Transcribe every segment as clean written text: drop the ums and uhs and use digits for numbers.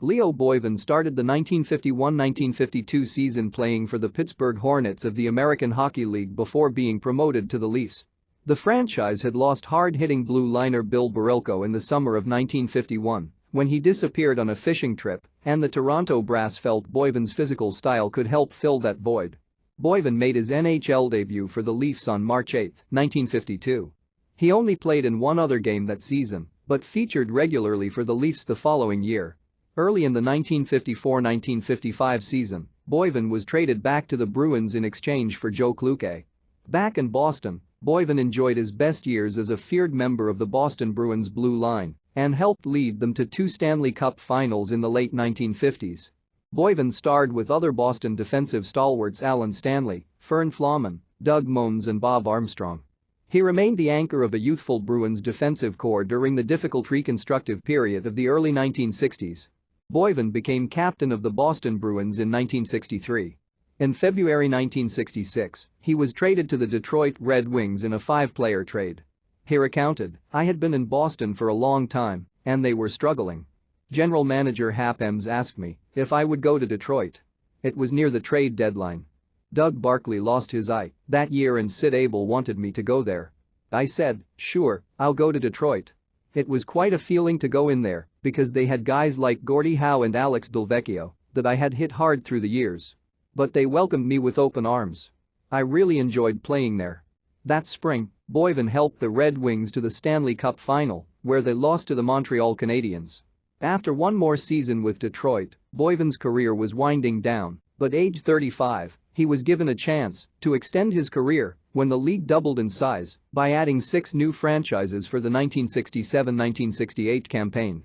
Leo Boivin started the 1951-1952 season playing for the Pittsburgh Hornets of the American Hockey League before being promoted to the Leafs. The franchise had lost hard-hitting blue liner Bill Barilko in the summer of 1951 when he disappeared on a fishing trip, and the Toronto Brass felt Boivin's physical style could help fill that void. Boivin made his NHL debut for the Leafs on March 8, 1952. He only played in one other game that season, but featured regularly for the Leafs the following year. Early in the 1954-1955 season, Boivin was traded back to the Bruins in exchange for Joe Klukay. Back in Boston, Boivin enjoyed his best years as a feared member of the Boston Bruins blue line and helped lead them to 2 Stanley Cup finals in the late 1950s. Boivin starred with other Boston defensive stalwarts Alan Stanley, Fern Flauman, Doug Moens and Bob Armstrong. He remained the anchor of a youthful Bruins defensive core during the difficult reconstructive period of the early 1960s. Boivin became captain of the Boston Bruins in 1963. In February 1966, he was traded to the Detroit Red Wings in a 5-player trade. He recounted, "I had been in Boston for a long time, and they were struggling. General manager Hap Emms asked me if I would go to Detroit. It was near the trade deadline. Doug Barkley lost his eye that year and Sid Abel wanted me to go there. I said, sure, I'll go to Detroit. It was quite a feeling to go in there because they had guys like Gordie Howe and Alex Delvecchio that I had hit hard through the years. But they welcomed me with open arms. I really enjoyed playing there." That spring, Boivin helped the Red Wings to the Stanley Cup final, where they lost to the Montreal Canadiens. After one more season with Detroit, Boivin's career was winding down, but age 35, he was given a chance to extend his career when the league doubled in size by adding 6 new franchises for the 1967-1968 campaign.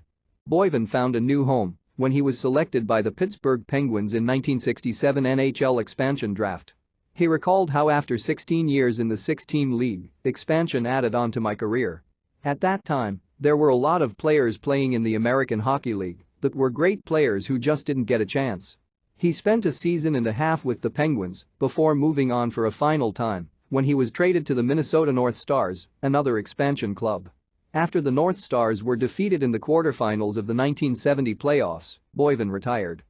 Boivin found a new home when he was selected by the Pittsburgh Penguins in 1967 NHL expansion draft. He recalled how after 16 years in the 6-team league, expansion added on to my career. At that time, there were a lot of players playing in the American Hockey League that were great players who just didn't get a chance. He spent a season and a half with the Penguins before moving on for a final time when he was traded to the Minnesota North Stars, another expansion club. After the North Stars were defeated in the quarterfinals of the 1970 playoffs, Boivin retired.